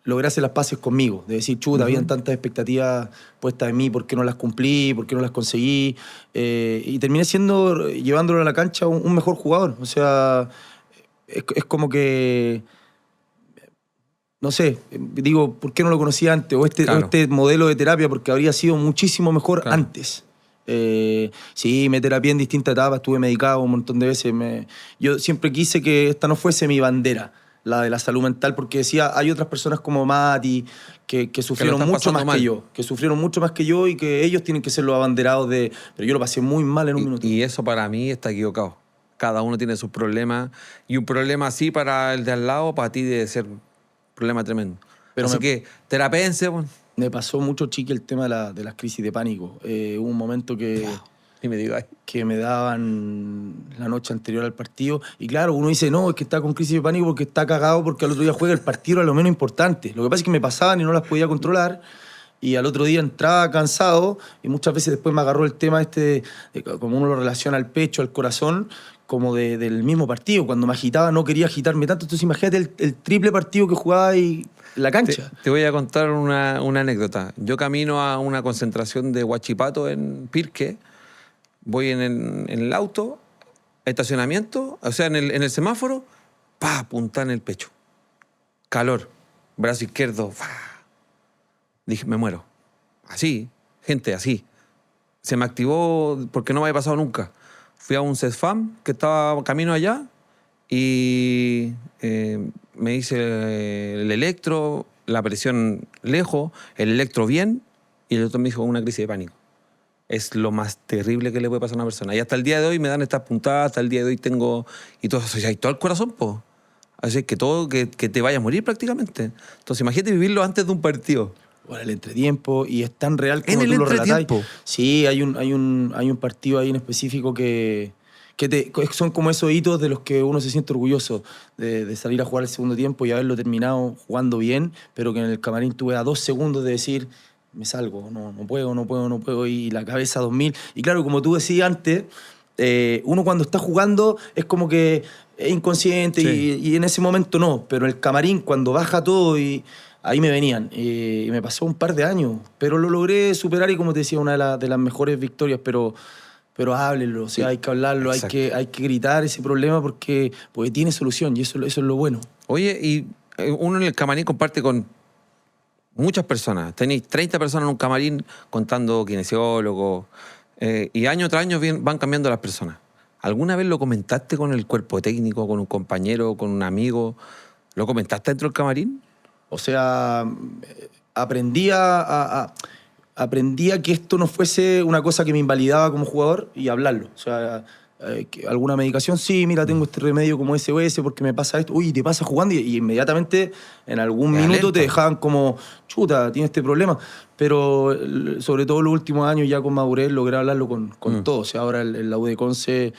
logré hacer las paces conmigo, de decir, chuta, habían tantas expectativas puestas en mí, ¿por qué no las cumplí? ¿Por qué no las conseguí? Y terminé llevándolo a la cancha un mejor jugador. O sea, es como que, no sé, digo, ¿por qué no lo conocía antes? O este modelo de terapia, porque habría sido muchísimo mejor antes. Sí, me terapié en distintas etapas, estuve medicado un montón de veces. Yo siempre quise que esta no fuese mi bandera, la de la salud mental, porque decía, hay otras personas como Mati que sufrieron mucho más que yo, y que ellos tienen que ser los abanderados de... Pero yo lo pasé muy mal en un minuto. Y eso para mí está equivocado. Cada uno tiene sus problemas, y un problema así para el de al lado, para ti debe ser un problema tremendo. Pero así que, terapéense, bueno. Me pasó mucho, Chiqui, el tema de las crisis de pánico. Hubo un momento Y me digo, ay, que me daban la noche anterior al partido. Y claro, uno dice, no, es que está con crisis de pánico porque está cagado porque al otro día juega el partido, era lo menos importante. Lo que pasa es que me pasaban y no las podía controlar. Y al otro día entraba cansado y muchas veces después me agarró el tema como uno lo relaciona al pecho, al corazón, como del mismo partido. Cuando me agitaba no quería agitarme tanto. Entonces imagínate el triple partido que jugaba ahí en la cancha. te voy a contar una anécdota. Yo camino a una concentración de Huachipato en Pirque, voy en el auto, estacionamiento, o sea, en el semáforo, punta en el pecho. Calor, brazo izquierdo, Dije, me muero. Así, gente, así. Se me activó porque no me había pasado nunca. Fui a un CESFAM que estaba camino allá y me hice el electro, la presión lejos, el electro bien, y el otro me dijo una crisis de pánico. Es lo más terrible que le puede pasar a una persona. Y hasta el día de hoy me dan estas puntadas, hasta el día de hoy tengo... Y todo eso, y todo el corazón, po. Así que todo, que te vaya a morir prácticamente. Entonces imagínate vivirlo antes de un partido. Bueno, el entretiempo, y es tan real como En el tú lo relatas. entretiempo. Sí, hay un partido ahí en específico que son como esos hitos de los que uno se siente orgulloso, de salir a jugar el segundo tiempo y haberlo terminado jugando bien, pero que en el camarín tuve a 2 segundos de decir, me salgo, no puedo, y la cabeza a 2000. Y claro, como tú decías antes, uno cuando está jugando es como que es inconsciente, sí. y en ese momento no, pero el camarín cuando baja todo ahí me venían. Y me pasó un par de años, pero lo logré superar y como te decía, una de las mejores victorias, pero háblenlo, o sea, hay que hablarlo, hay que gritar ese problema porque tiene solución y eso es lo bueno. Oye, y uno en el camarín comparte con muchas personas. Tenéis 30 personas en un camarín contando kinesiólogos y año tras año van cambiando las personas. ¿Alguna vez lo comentaste con el cuerpo técnico, con un compañero, con un amigo? ¿Lo comentaste dentro del camarín? O sea, aprendí a que esto no fuese una cosa que me invalidaba como jugador y hablarlo. O sea, alguna medicación, sí, mira, tengo este remedio como SOS porque me pasa esto. Uy, te pasa jugando y inmediatamente en algún minuto te dejaban como, chuta, tienes este problema. Pero sobre todo los últimos años ya con madurez logré hablarlo con todo. O sea, ahora en la U de Conce...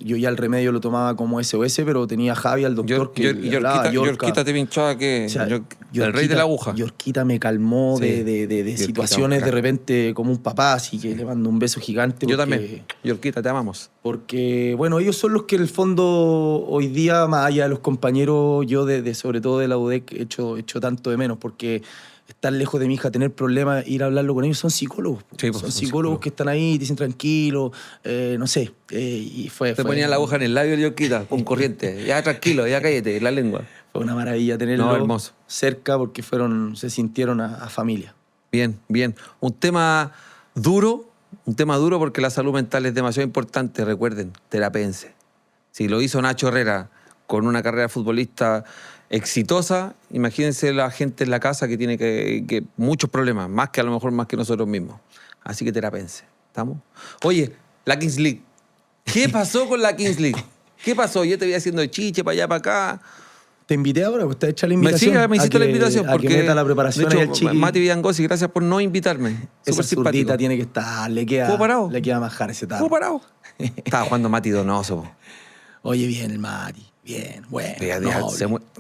yo ya el remedio lo tomaba como SOS, pero tenía a Javi, al doctor, Yorquita te pinchaba que... O sea, el rey de la aguja. Yorquita me calmó de situaciones de repente como un papá, así que le mando un beso gigante. Yo también. Yorquita, te amamos. Porque, bueno, ellos son los que en el fondo hoy día, más allá de los compañeros, yo sobre todo de la UDEC he hecho tanto de menos, porque... estar lejos de mi hija, tener problemas, ir a hablarlo con ellos, son psicólogos. Sí, son psicólogos que están ahí, te dicen tranquilo, no sé. Y te ponían la aguja en el labio y Yorquita, con corriente. Ya tranquilo, ya cállate, la lengua. Fue una maravilla tenerlo cerca porque se sintieron a familia. Bien, bien. Un tema duro porque la salud mental es demasiado importante. Recuerden, terapéense. Si lo hizo Nacho Herrera con una carrera futbolista exitosa, imagínense la gente en la casa que tiene que muchos problemas, más que nosotros mismos. Así que terapéense. ¿Estamos? Oye, la Kings League. ¿Qué pasó con la Kings League? ¿Qué pasó? Yo te voy haciendo chiche para allá, para acá. Te invité ahora, pues te hecha la invitación. Sí, me hiciste la invitación porque... que meta la preparación de hecho, Chiqui. Mati Villangosi, gracias por no invitarme. Esa zurdita tiene que estar, le queda majar ese tarro. ¿Juego parado? Estaba jugando Mati Donoso. Oye, bien el Mati. Bien, bueno.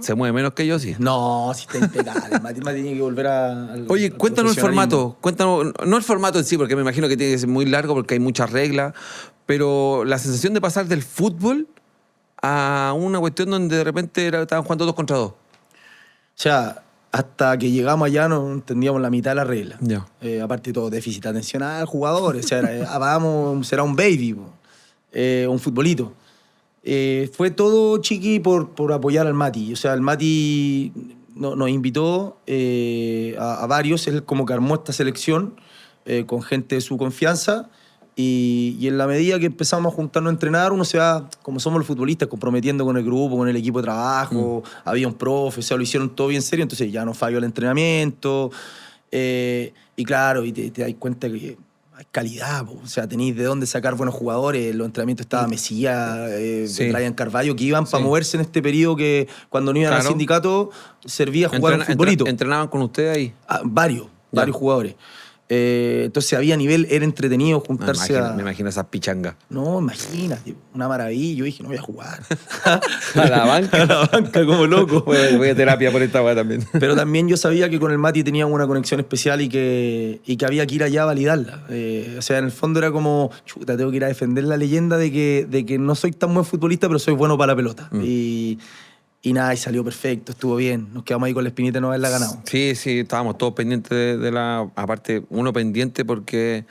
Se mueve menos que yo, sí. No, si está impecable. El Mati tiene que volver Oye, cuéntanos el formato. No el formato en sí, porque me imagino que tiene que ser muy largo porque hay muchas reglas, pero la sensación de pasar del fútbol a una cuestión donde de repente estaban jugando 2 contra 2. O sea, hasta que llegamos allá no entendíamos la mitad de la regla. Yeah. Aparte de todo, déficit atencional, jugadores. O sea, vamos, será un baby, un futbolito. Fue todo, Chiqui, por apoyar al Mati. O sea, el Mati nos invitó a varios. Él como que armó esta selección con gente de su confianza. Y en la medida que empezamos a juntarnos a entrenar, uno se va, como somos los futbolistas, comprometiendo con el grupo, con el equipo de trabajo. Había un profe, o sea, lo hicieron todo bien serio. Entonces ya no falló el entrenamiento. Y claro, y te das cuenta que hay calidad, po. O sea, tenéis de dónde sacar buenos jugadores. En los entrenamientos estaba Mesías, Sí. Brian Carvalho, que iban para Sí. moverse en este periodo que cuando no iban al Claro. sindicato servía jugar un futbolito. ¿Entrenaban con ustedes ahí? Varios jugadores. Entonces había nivel, era entretenido juntarse Me imagino esas pichangas. No, imagínate, una maravilla. Yo dije, no voy a jugar. A la banca. A la banca como loco. Voy a terapia por esta weá también. Pero también yo sabía que con el Mati tenía una conexión especial y que había que ir allá a validarla. O sea, en el fondo era como, chuta, tengo que ir a defender la leyenda de que no soy tan buen futbolista, pero soy bueno para la pelota. Y nada, y salió perfecto, estuvo bien. Nos quedamos ahí con la espinita de no haberla ganado. Sí, estábamos todos pendientes de la... Aparte, uno pendiente porque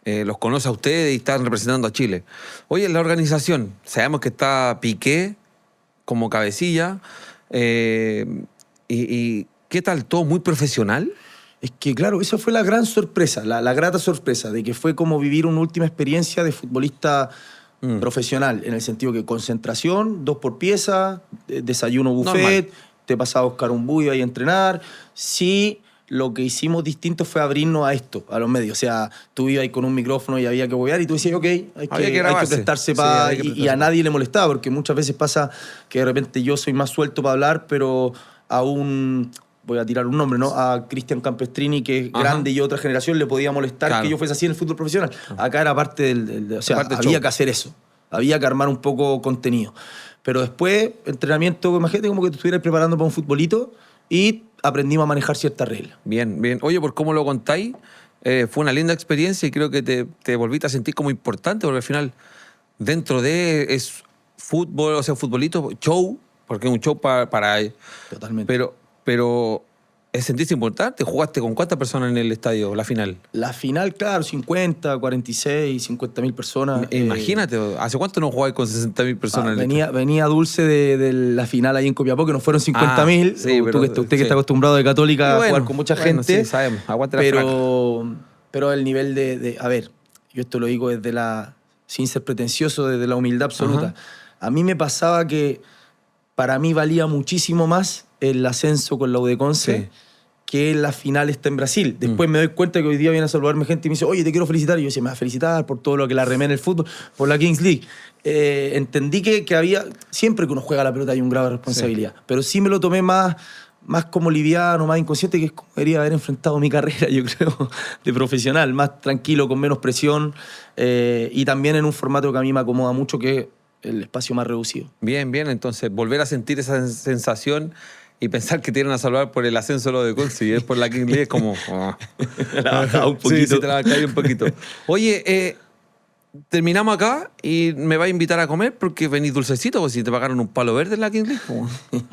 los conoce a ustedes y están representando a Chile. Oye, en la organización, sabemos que está Piqué como cabecilla. ¿Y qué tal? ¿Todo muy profesional? Es que, claro, esa fue la gran sorpresa, la grata sorpresa, de que fue como vivir una última experiencia de futbolista profesional, en el sentido que concentración, 2 por pieza, desayuno buffet, te pasaba a buscar un bullo ahí a entrenar. Sí, lo que hicimos distinto fue abrirnos a esto, a los medios. O sea, tú ibas ahí con un micrófono y había que bobear y tú decías, ok, hay que prestarse para... y a nadie le molestaba, porque muchas veces pasa que de repente yo soy más suelto para hablar, pero aún... Voy a tirar un nombre, ¿no? A Cristian Campestrini, que es grande y otra generación, le podía molestar que yo fuese así en el fútbol profesional. Acá era parte o sea, había que hacer eso. Había que armar un poco contenido. Pero después, entrenamiento, imagínate como que tú estuvieras preparando para un futbolito y aprendimos a manejar ciertas reglas. Bien, bien. Oye, por cómo lo contáis, fue una linda experiencia y creo que te volviste a sentir como importante, porque al final, dentro de es fútbol, o sea, futbolito, show, porque es un show para Totalmente. Pero es sentirse importante. ¿Jugaste con cuántas personas en el estadio, la final? La final, claro, 50, 46, 50 mil personas. Imagínate, ¿hace cuánto no jugáis con 60.000 personas? Venía Dulce de la final ahí en Copiapó, que no fueron 50 mil. Sí, usted que está acostumbrado de Católica a jugar con mucha gente. Sí, sabemos. Aguante la flaca. Pero el nivel de... A ver, yo esto lo digo sin ser pretencioso, desde la humildad absoluta. A mí me pasaba que para mí valía muchísimo más el ascenso con la U de Conce que la final está en Brasil. Después me doy cuenta que hoy día viene a saludarme gente y me dice, oye, te quiero felicitar. Y yo decía, me vas a felicitar por todo lo que la remé en el fútbol, por la Kings League. Entendí que había, siempre que uno juega la pelota hay un grado de responsabilidad, pero sí me lo tomé más como liviano, más inconsciente, que es como debería haber enfrentado mi carrera, yo creo, de profesional, más tranquilo, con menos presión, y también en un formato que a mí me acomoda mucho, que es el espacio más reducido. Bien, bien. Entonces, volver a sentir esa sensación y pensar que te iban a salvar por el ascenso lo de Conce y es por la King League, es como... La bajaba un poquito. Sí, te la bajaba un poquito. Oye, terminamos acá y me vas a invitar a comer porque venís dulcecito, pues si te pagaron un palo verde en la King League.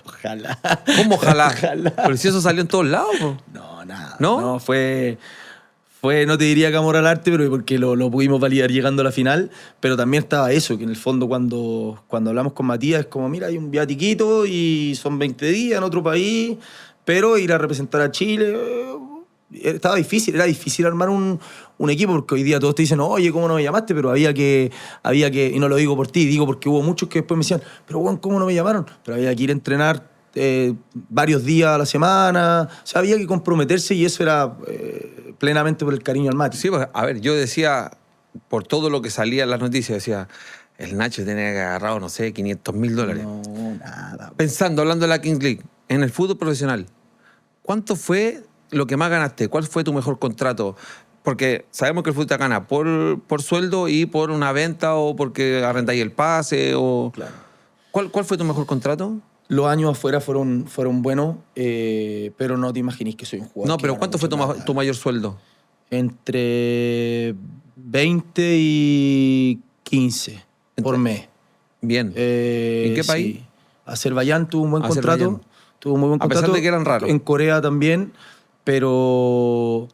Ojalá. ¿Cómo ojalá? Ojalá. Pero si eso salió en todos lados. Po. No, nada. ¿No? No, fue, no te diría que amor al arte, pero porque lo pudimos validar llegando a la final, pero también estaba eso, que en el fondo cuando hablamos con Matías es como, mira, hay un viatiquito y son 20 días en otro país, pero ir a representar a Chile... era difícil armar un equipo, porque hoy día todos te dicen, oye, ¿cómo no me llamaste? Pero había que, y no lo digo por ti, digo porque hubo muchos que después me decían, pero bueno, ¿cómo no me llamaron? Pero había que ir a entrenar varios días a la semana, o sea, había que comprometerse y eso era plenamente por el cariño al Mati. Sí, pues, a ver, yo decía, por todo lo que salía en las noticias, decía, el Nacho tenía que agarrado, no sé, $500.000. No, nada. Pensando, hablando de la Kings League, en el fútbol profesional, ¿cuánto fue lo que más ganaste? ¿Cuál fue tu mejor contrato? Porque sabemos que el fútbol te gana por sueldo y por una venta o porque arrendáis el pase. Claro. ¿Cuál fue tu mejor contrato? Los años afuera fueron buenos, pero no te imaginís que soy un jugador. No, pero ¿cuánto fue tu mayor sueldo? Entre 20 y 15 por mes. Bien. ¿En qué país? Sí. Azerbaiyán tuvo un buen Azerbaiyán. contrato. Tuvo un muy buen A pesar contrato. de que eran raros. En Corea también, pero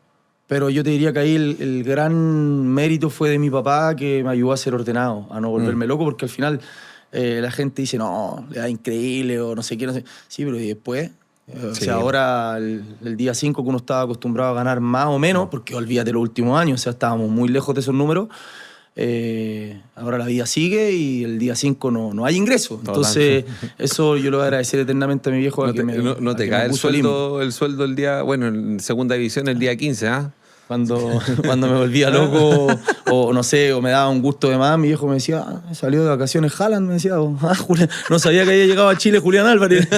yo te diría que ahí el gran mérito fue de mi papá, que me ayudó a ser ordenado, a no volverme loco, porque al final la gente dice, no, le da increíble o no sé qué, no sé. Sí, pero ¿y después? O sea, ahora el día 5 que uno estaba acostumbrado a ganar más o menos, porque olvídate los últimos años, o sea, estábamos muy lejos de esos números. Ahora la vida sigue y el día 5 no hay ingreso. Entonces, eso yo lo voy a agradecer eternamente a mi viejo. No te cae el sueldo el día, bueno, en segunda división el día 15, ¿ah? Cuando me volvía loco o no sé, o me daba un gusto de más, mi viejo me decía, salió de vacaciones Haaland, me decía, no sabía que había llegado a Chile Julián Álvarez.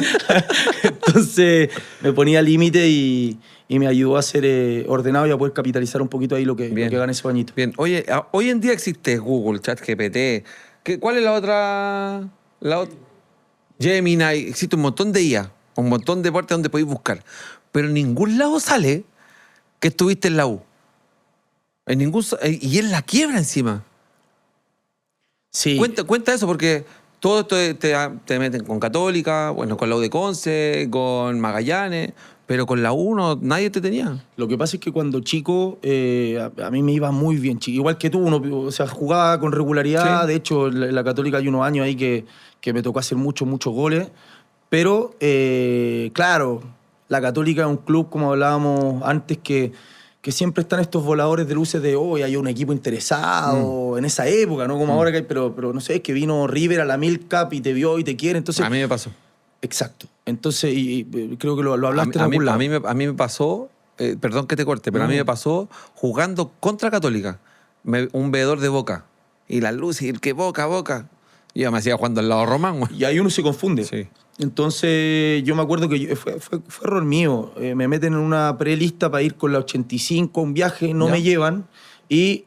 Entonces me ponía límite y me ayudó a ser ordenado y a poder capitalizar un poquito ahí lo que gané ese bañito. Bien, oye, hoy en día existe Google, ChatGPT. ¿Cuál es la otra? Gemini, existe un montón de IA, un montón de partes donde podéis buscar. Pero en ningún lado sale que estuviste en la U. Y en la quiebra encima. Sí. Cuenta eso, porque todo esto te meten con Católica, bueno, con la U de Conce, con Magallanes, pero con la U nadie te tenía. Lo que pasa es que cuando chico, a mí me iba muy bien, chico. Igual que tú, o sea, jugaba con regularidad. Sí. De hecho, en la Católica hay unos años ahí que me tocó hacer muchos goles. Pero, claro, la Católica es un club, como hablábamos antes, que siempre están estos voladores de luces de hoy hay un equipo interesado en esa época, no como ahora que hay, pero no sé, es que vino River a la Milk Cup y te vio y te quiere. Entonces, a mí me pasó. Exacto. Entonces, y creo que lo hablaste en algún lado. A mí me pasó, perdón que te corte, pero a mí me pasó jugando contra Católica, un veedor de Boca, y la luz, y el que Boca. Y yo me hacía jugando al lado Román. Güey. Y ahí uno se confunde. Sí. Entonces, yo me acuerdo que fue error mío. Me meten en una prelista para ir con la 85 a un viaje, no me llevan. Y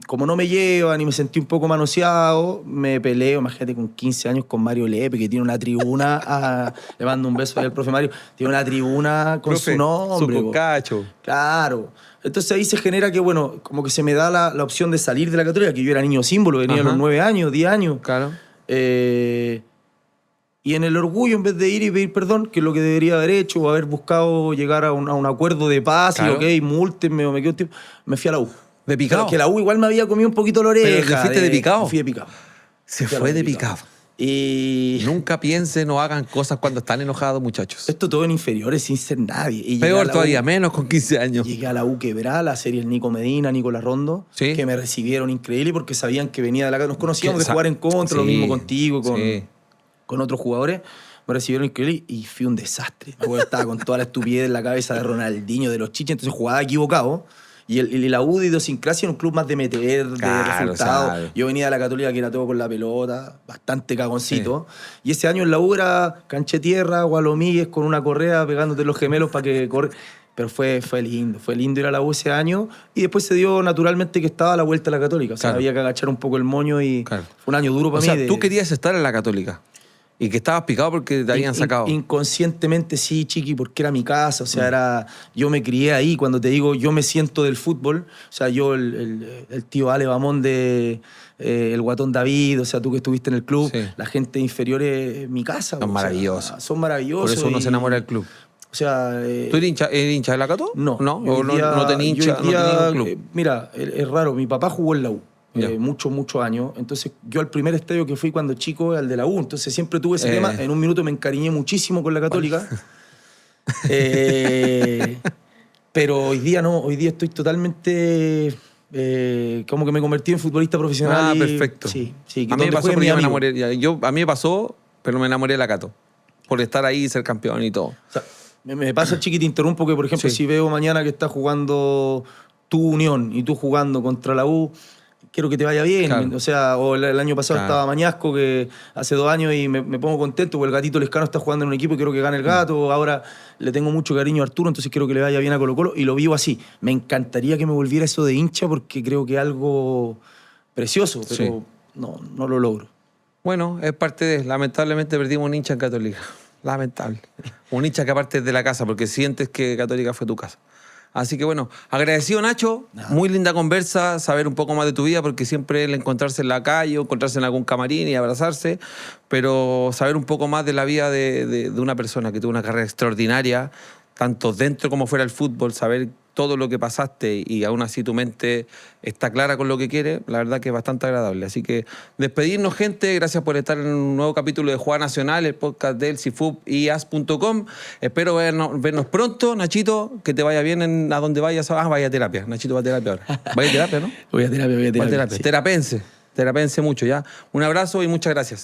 como no me llevan y me sentí un poco manoseado, me peleo, imagínate, con 15 años con Mario Lepe, que tiene una tribuna, le mando un beso ahí al profe Mario, tiene una tribuna con su nombre. Su cacho. Claro. Entonces ahí se genera que, bueno, como que se me da la opción de salir de la Católica, que yo era niño símbolo, venía a los 9 años, 10 años. Claro. Y en el orgullo, en vez de ir y pedir perdón, que es lo que debería haber hecho, o haber buscado llegar a un acuerdo de paz, claro. Y múltenme o me quedo un tiempo, me fui a la U. ¿De picado? Que la U igual me había comido un poquito la oreja. ¿Pero te fuiste de picado? Fui de picado. Se fue de picado. Y nunca piensen o hagan cosas cuando están enojados, muchachos. Esto todo en inferiores sin ser nadie. Y peor todavía, menos con 15 años. Llegué a la U quebrada, la serie el Nico Medina, Nicolás Rondo, ¿Sí? Que me recibieron increíble porque sabían que venía de la casa. Nos conocíamos de jugar en contra, lo mismo contigo, con otros jugadores. Me recibieron increíble y fui un desastre. Me acuerdo, estaba con toda la estupidez en la cabeza de Ronaldinho, de los chiches, entonces jugaba equivocado. Y la U de idiosincrasia era un club más de meter, de resultados. Yo venía de la Católica, que era todo con la pelota, bastante cagoncito. Sí. Y ese año en la U era cancha de tierra, Gualomíguez con una correa pegándote los gemelos para que corre. Pero fue lindo ir a la U ese año. Y después se dio naturalmente que estaba a la vuelta a la Católica. O sea, había que agachar un poco el moño y fue un año duro para mí. O sea, tú querías estar en la Católica. Y que estabas picado porque te habían sacado. Inconscientemente sí, chiqui, porque era mi casa. O sea, yo me crié ahí. Cuando te digo, yo me siento del fútbol. O sea, yo, el tío Ale Bamón de el Guatón David, o sea, tú que estuviste en el club, la gente inferior es mi casa. Son maravillosos. Son maravillosos. Por eso uno se enamora del club. O sea, ¿tú eres hincha de la Cato? No. ¿No? ¿O no tenés hincha? ¿No tenés un club? Mira, es raro. Mi papá jugó en la U. Muchos años. Entonces, yo al primer estadio que fui cuando chico era el de la U. Entonces, siempre tuve ese tema. En un minuto me encariñé muchísimo con la Católica. Pero hoy día no. Hoy día estoy totalmente... como que me convertí en futbolista profesional. Perfecto. Sí. A mí me pasó porque me enamoré. A mí me pasó, pero me enamoré de la Cato. Por estar ahí y ser campeón y todo. O sea, me pasa, Chiqui, te interrumpo, que por ejemplo, si veo mañana que está jugando tu Unión y tú jugando contra la U... quiero que te vaya bien. Claro. O sea, el año pasado estaba Mañasco, que hace 2 años, y me pongo contento porque el Gatito Lescano está jugando en un equipo y quiero que gane el Gato. Ahora le tengo mucho cariño a Arturo, entonces quiero que le vaya bien a Colo-Colo y lo vivo así. Me encantaría que me volviera eso de hincha porque creo que es algo precioso, pero no lo logro. Bueno, es parte de... Lamentablemente perdimos un hincha en Católica. Lamentable. Un hincha que aparte es de la casa, porque sientes que Católica fue tu casa. Así que bueno, agradecido, Nacho. Muy linda conversa, saber un poco más de tu vida, porque siempre el encontrarse en la calle, o encontrarse en algún camarín y abrazarse, pero saber un poco más de la vida de una persona que tuvo una carrera extraordinaria, tanto dentro como fuera del fútbol, saber todo lo que pasaste y aún así tu mente está clara con lo que quiere, la verdad que es bastante agradable. Así que despedirnos, gente. Gracias por estar en un nuevo capítulo de Jugada Nacional, el podcast del CIFUB y as.com. Espero vernos pronto, Nachito, que te vaya bien a donde vayas. Vaya a terapia. Nachito va a terapia ahora. Vaya a terapia, ¿no? Voy a terapia. Sí. Terapense mucho, ¿ya? Un abrazo y muchas gracias.